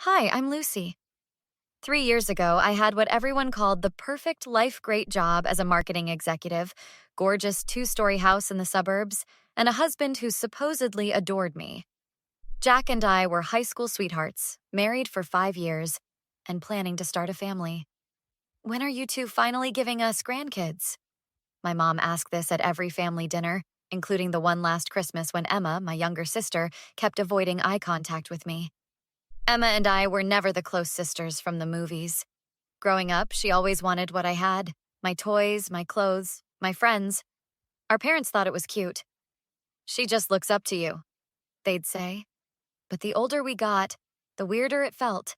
Hi, I'm Lucy. 3 years ago, I had what everyone called the perfect life great job as a marketing executive, gorgeous two-story house in the suburbs, and a husband who supposedly adored me. Jack and I were high school sweethearts, married for 5 years, and planning to start a family. When are you two finally giving us grandkids? My mom asked this at every family dinner, including the one last Christmas when Emma, my younger sister, kept avoiding eye contact with me. Emma and I were never the close sisters from the movies. Growing up, she always wanted what I had: my toys, my clothes, my friends. Our parents thought it was cute. She just looks up to you, they'd say. But the older we got, the weirder it felt.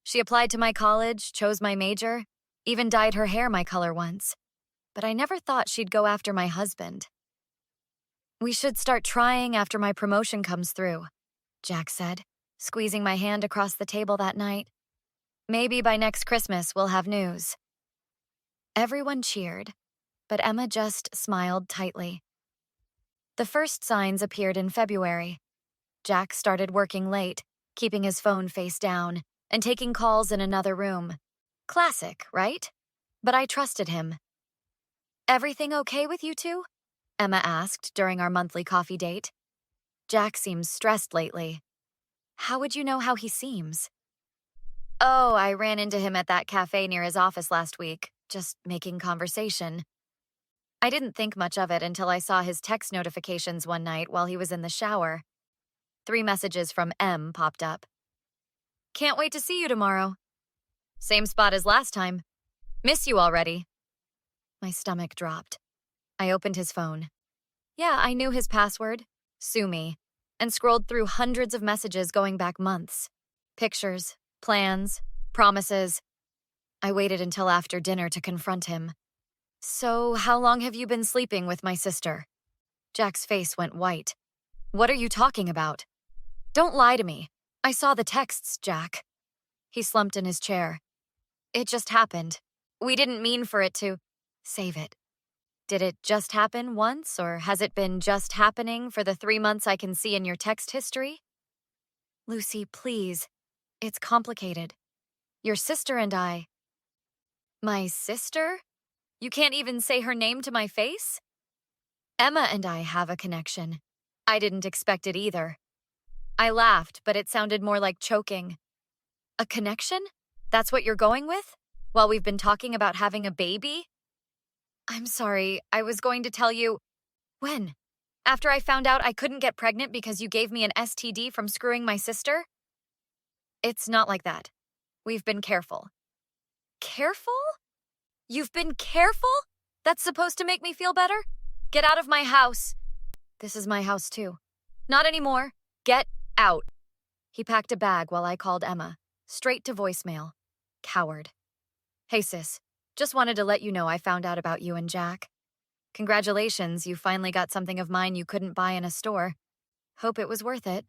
She applied to my college, chose my major, even dyed her hair my color once. But I never thought she'd go after my husband. We should start trying after my promotion comes through, Jack said, squeezing my hand across the table that night. Maybe by next Christmas we'll have news. Everyone cheered, but Emma just smiled tightly. The first signs appeared in February. Jack started working late, keeping his phone face down, and taking calls in another room. Classic, right? But I trusted him. Everything okay with you two? Emma asked during our monthly coffee date. Jack seems stressed lately. How would you know how he seems? Oh, I ran into him at that cafe near his office last week, just making conversation. I didn't think much of it until I saw his text notifications one night while he was in the shower. 3 messages from M popped up. Can't wait to see you tomorrow. Same spot as last time. Miss you already. My stomach dropped. I opened his phone. Yeah, I knew his password, sue me, and scrolled through hundreds of messages going back months. Pictures, plans, promises. I waited until after dinner to confront him. So, how long have you been sleeping with my sister? Jack's face went white. What are you talking about? Don't lie to me. I saw the texts, Jack. He slumped in his chair. It just happened. We didn't mean for it to. Save it. Did it just happen once, or has it been just happening for the 3 months I can see in your text history? Lucy, please. It's complicated. Your sister and I. My sister? You can't even say her name to my face? Emma and I have a connection. I didn't expect it either. I laughed, but it sounded more like choking. A connection? That's what you're going with? While we've been talking about having a baby? I'm sorry, I was going to tell you. When? After I found out I couldn't get pregnant because you gave me an STD from screwing my sister? It's not like that. We've been careful. Careful? You've been careful? That's supposed to make me feel better? Get out of my house. This is my house too. Not anymore. Get out. He packed a bag while I called Emma. Straight to voicemail. Coward. Hey sis, just wanted to let you know I found out about you and Jack. Congratulations, you finally got something of mine you couldn't buy in a store. Hope it was worth it.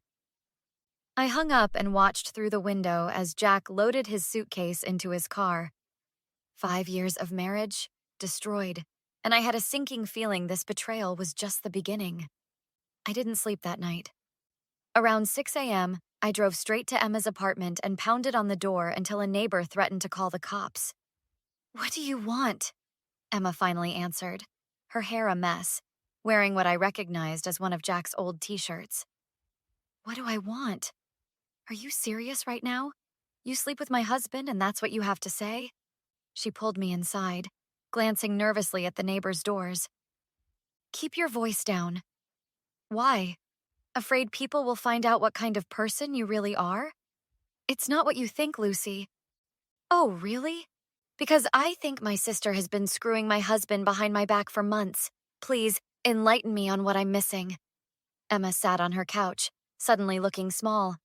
I hung up and watched through the window as Jack loaded his suitcase into his car. 5 years of marriage, destroyed, and I had a sinking feeling this betrayal was just the beginning. I didn't sleep that night. Around 6 a.m., I drove straight to Emma's apartment and pounded on the door until a neighbor threatened to call the cops. What do you want? Emma finally answered, her hair a mess, wearing what I recognized as one of Jack's old t-shirts. What do I want? Are you serious right now? You sleep with my husband and that's what you have to say? She pulled me inside, glancing nervously at the neighbors' doors. Keep your voice down. Why? Afraid people will find out what kind of person you really are? It's not what you think, Lucy. Oh, really? Because I think my sister has been screwing my husband behind my back for months. Please, enlighten me on what I'm missing. Emma sat on her couch, suddenly looking small.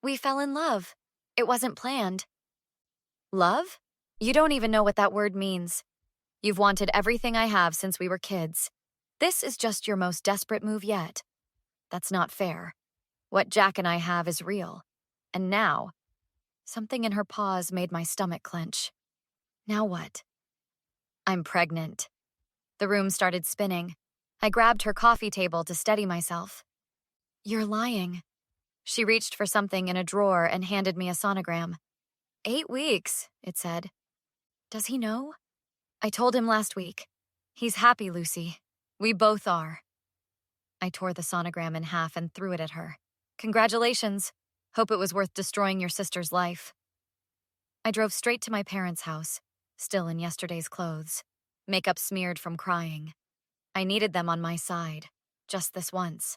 We fell in love. It wasn't planned. Love? You don't even know what that word means. You've wanted everything I have since we were kids. This is just your most desperate move yet. That's not fair. What Jack and I have is real. And now, something in her pause made my stomach clench. Now what? I'm pregnant. The room started spinning. I grabbed her coffee table to steady myself. You're lying. She reached for something in a drawer and handed me a sonogram. 8 weeks, it said. Does he know? I told him last week. He's happy, Lucy. We both are. I tore the sonogram in half and threw it at her. Congratulations. Hope it was worth destroying your sister's life. I drove straight to my parents' house, still in yesterday's clothes, makeup smeared from crying. I needed them on my side, just this once.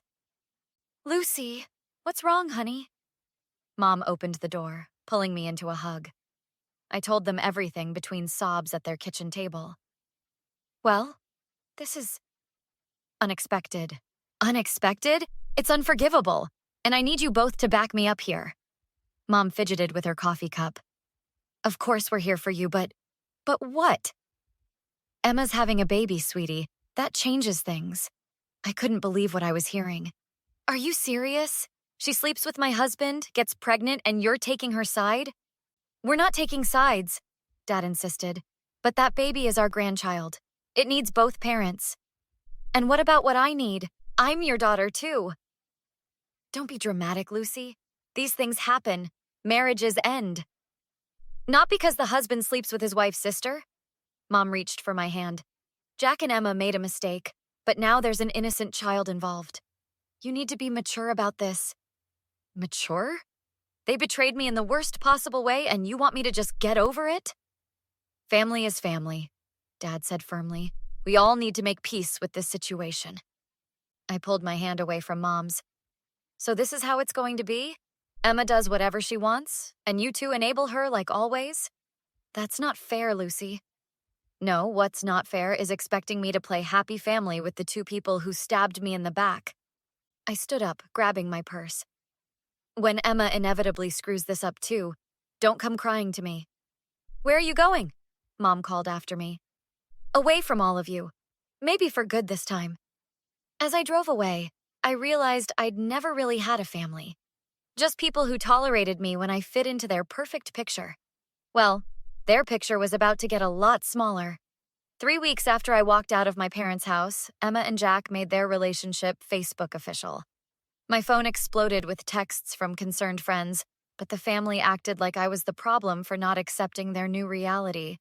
Lucy, what's wrong, honey? Mom opened the door, pulling me into a hug. I told them everything between sobs at their kitchen table. Well, this is unexpected. Unexpected? It's unforgivable, and I need you both to back me up here. Mom fidgeted with her coffee cup. Of course we're here for you, but what? Emma's having a baby, sweetie. That changes things. I couldn't believe what I was hearing. Are you serious? She sleeps with my husband, gets pregnant, and you're taking her side? We're not taking sides, Dad insisted. But that baby is our grandchild. It needs both parents. And what about what I need? I'm your daughter, too. Don't be dramatic, Lucy. These things happen. Marriages end. Not because the husband sleeps with his wife's sister. Mom reached for my hand. Jack and Emma made a mistake, but now there's an innocent child involved. You need to be mature about this. Mature? They betrayed me in the worst possible way, and you want me to just get over it? Family is family, Dad said firmly. We all need to make peace with this situation. I pulled my hand away from Mom's. So this is how it's going to be? Emma does whatever she wants, and you two enable her like always? That's not fair, Lucy. No, what's not fair is expecting me to play happy family with the two people who stabbed me in the back. I stood up, grabbing my purse. When Emma inevitably screws this up too, don't come crying to me. Where are you going? Mom called after me. Away from all of you. Maybe for good this time. As I drove away, I realized I'd never really had a family. Just people who tolerated me when I fit into their perfect picture. Well, their picture was about to get a lot smaller. 3 weeks after I walked out of my parents' house, Emma and Jack made their relationship Facebook official. My phone exploded with texts from concerned friends, but the family acted like I was the problem for not accepting their new reality.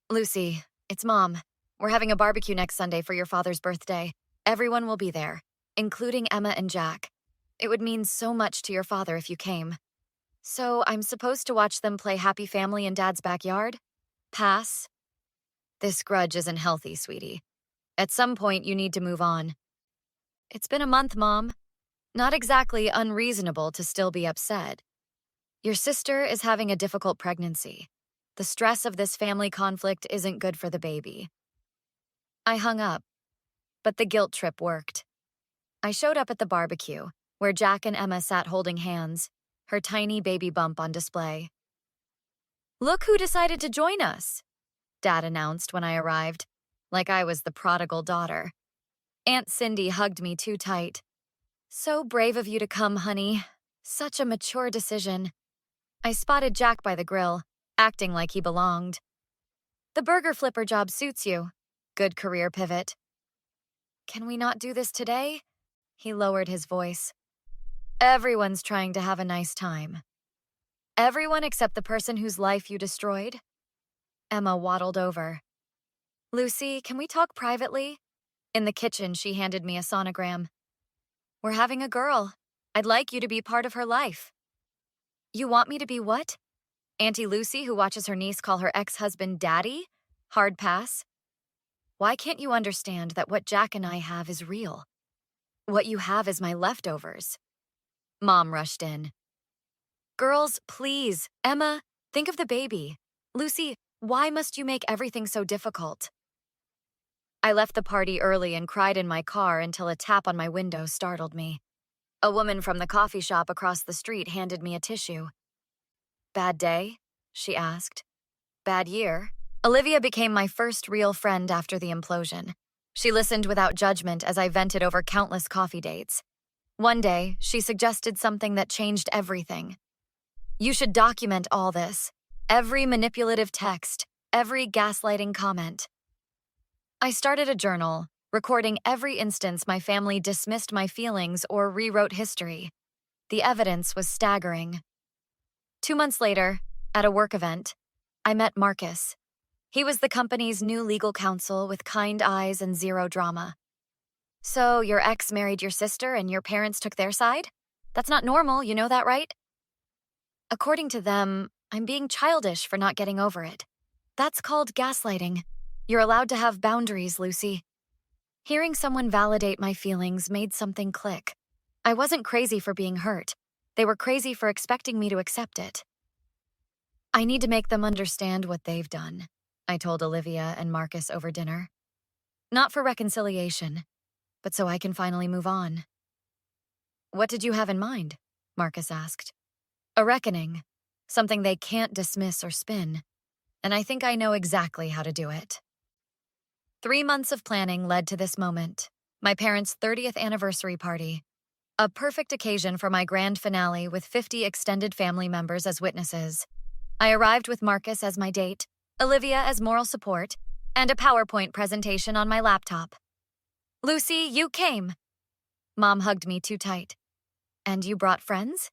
Lucy, it's Mom. We're having a barbecue next Sunday for your father's birthday. Everyone will be there, including Emma and Jack. It would mean so much to your father if you came. So I'm supposed to watch them play Happy Family in Dad's backyard? Pass. This grudge isn't healthy, sweetie. At some point, you need to move on. It's been a month, Mom. Not exactly unreasonable to still be upset. Your sister is having a difficult pregnancy. The stress of this family conflict isn't good for the baby. I hung up, but the guilt trip worked. I showed up at the barbecue, where Jack and Emma sat holding hands, her tiny baby bump on display. Look who decided to join us, Dad announced when I arrived, like I was the prodigal daughter. Aunt Cindy hugged me too tight. So brave of you to come, honey. Such a mature decision. I spotted Jack by the grill, acting like he belonged. The burger flipper job suits you. Good career pivot. Can we not do this today? He lowered his voice. Everyone's trying to have a nice time. Everyone except the person whose life you destroyed? Emma waddled over. Lucy, can we talk privately? In the kitchen, she handed me a sonogram. We're having a girl. I'd like you to be part of her life. You want me to be what? Auntie Lucy who watches her niece call her ex-husband Daddy? Hard pass. Why can't you understand that what Jack and I have is real? What you have is my leftovers. Mom rushed in. Girls, please. Emma, think of the baby. Lucy, why must you make everything so difficult? I left the party early and cried in my car until a tap on my window startled me. A woman from the coffee shop across the street handed me a tissue. Bad day? She asked. Bad year? Olivia became my first real friend after the implosion. She listened without judgment as I vented over countless coffee dates. One day, she suggested something that changed everything. You should document all this. Every manipulative text, every gaslighting comment. I started a journal, recording every instance my family dismissed my feelings or rewrote history. The evidence was staggering. 2 months later, at a work event, I met Marcus. He was the company's new legal counsel with kind eyes and zero drama. "So, your ex married your sister and your parents took their side? That's not normal, you know that, right?" "According to them, I'm being childish for not getting over it. That's called gaslighting. You're allowed to have boundaries, Lucy." Hearing someone validate my feelings made something click. I wasn't crazy for being hurt. They were crazy for expecting me to accept it. "I need to make them understand what they've done," I told Olivia and Marcus over dinner. "Not for reconciliation, but so I can finally move on." "What did you have in mind?" Marcus asked. "A reckoning. Something they can't dismiss or spin. And I think I know exactly how to do it." 3 months of planning led to this moment, my parents' 30th anniversary party. A perfect occasion for my grand finale with 50 extended family members as witnesses. I arrived with Marcus as my date, Olivia as moral support, and a PowerPoint presentation on my laptop. "Lucy, you came." Mom hugged me too tight. "And you brought friends?"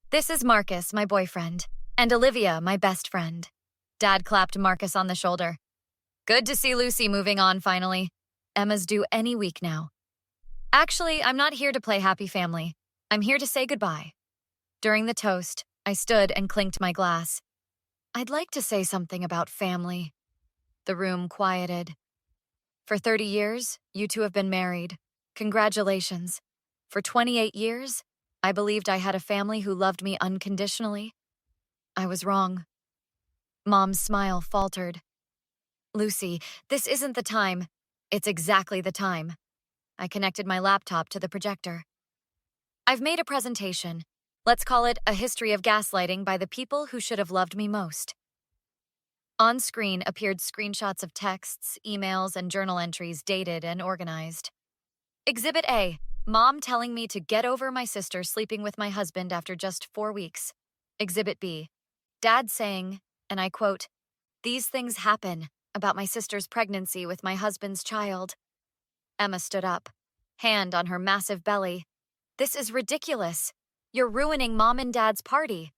"This is Marcus, my boyfriend, and Olivia, my best friend." Dad clapped Marcus on the shoulder. "Good to see Lucy moving on finally. Emma's due any week now." "Actually, I'm not here to play happy family. I'm here to say goodbye." During the toast, I stood and clinked my glass. "I'd like to say something about family." The room quieted. "For 30 years, you two have been married. Congratulations. For 28 years, I believed I had a family who loved me unconditionally. I was wrong." Mom's smile faltered. "Lucy, this isn't the time." "It's exactly the time." I connected my laptop to the projector. "I've made a presentation. Let's call it A History of Gaslighting by the People Who Should Have Loved Me Most." On screen appeared screenshots of texts, emails, and journal entries dated and organized. Exhibit A, Mom telling me to get over my sister sleeping with my husband after just 4 weeks. Exhibit B, Dad saying, and I quote, "These things happen," about my sister's pregnancy with my husband's child. Emma stood up, hand on her massive belly. "This is ridiculous. You're ruining Mom and Dad's party."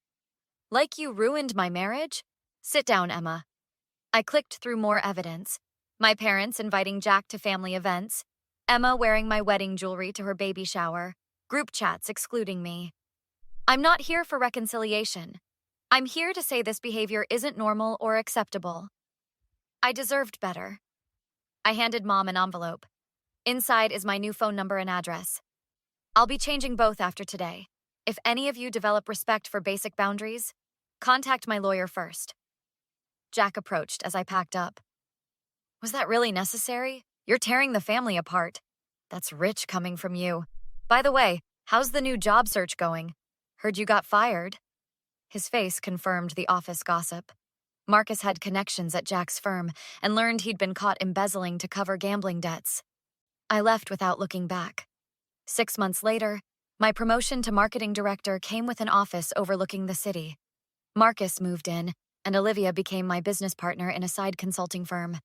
"Like you ruined my marriage?" "Sit down, Emma." I clicked through more evidence. My parents inviting Jack to family events, Emma wearing my wedding jewelry to her baby shower, group chats excluding me. "I'm not here for reconciliation. I'm here to say this behavior isn't normal or acceptable." I deserved better. I handed Mom an envelope. Inside is my new phone number and address. "I'll be changing both after today. If any of you develop respect for basic boundaries, contact my lawyer first." Jack approached as I packed up. "Was that really necessary? You're tearing the family apart." "That's rich coming from you. By the way, how's the new job search going? Heard you got fired." His face confirmed the office gossip. Marcus had connections at Jack's firm and learned he'd been caught embezzling to cover gambling debts. I left without looking back. 6 months later, my promotion to marketing director came with an office overlooking the city. Marcus moved in, and Olivia became my business partner in a side consulting firm.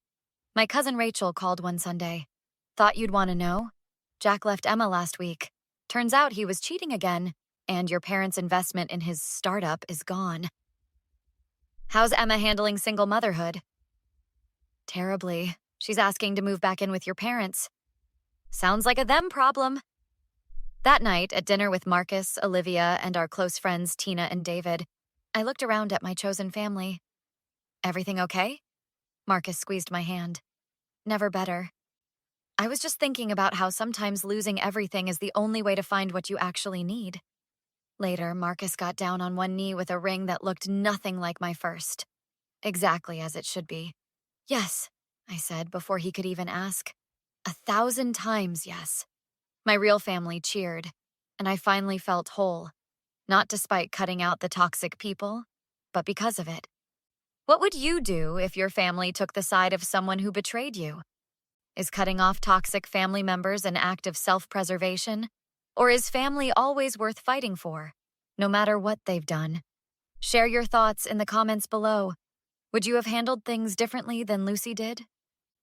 My cousin Rachel called one Sunday. "Thought you'd want to know? Jack left Emma last week. Turns out he was cheating again, and your parents' investment in his startup is gone." "How's Emma handling single motherhood?" "Terribly. She's asking to move back in with your parents." "Sounds like a them problem." That night, at dinner with Marcus, Olivia, and our close friends Tina and David, I looked around at my chosen family. "Everything okay?" Marcus squeezed my hand. "Never better. I was just thinking about how sometimes losing everything is the only way to find what you actually need." Later, Marcus got down on one knee with a ring that looked nothing like my first. Exactly as it should be. "Yes," I said before he could even ask. 1,000 times yes. My real family cheered, and I finally felt whole. Not despite cutting out the toxic people, but because of it. What would you do if your family took the side of someone who betrayed you? Is cutting off toxic family members an act of self-preservation? Or is family always worth fighting for, no matter what they've done? Share your thoughts in the comments below. Would you have handled things differently than Lucy did?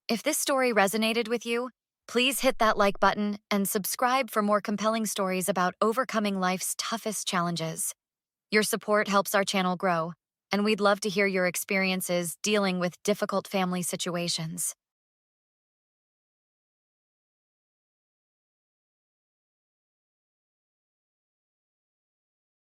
If this story resonated with you, Please hit that like button and subscribe for more compelling stories about overcoming life's toughest challenges. Your support helps our channel grow, and we'd love to hear your experiences dealing with difficult family situations.